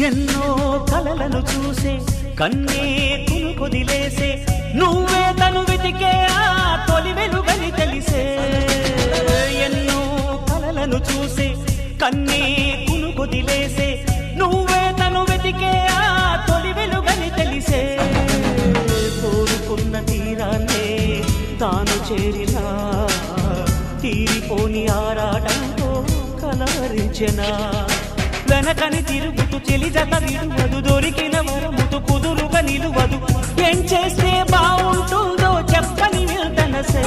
ఎన్నో కలలను చూసే కన్నే కొదిలేసే నువ్వే తను వెతికే ఆ తొలి వెలుగని తెలిసే ఎన్నో కలలను చూసే కన్నే కొదిలేసే నువ్వే తను వెతికే ఆ తొలి వెలుగని తెలిసే కోరుకున్న తీరాన్నే తాను చేరినా తీరిపోని ఆరాటంతో కలవరించెనా వెనకని తిరుగుతూ చెలి జత విడువదు దొరికిన వరముతు కుదురుగా నిలువదు ఏం చేస్తే బాగుంటుందో చెప్పని నిల్తనసే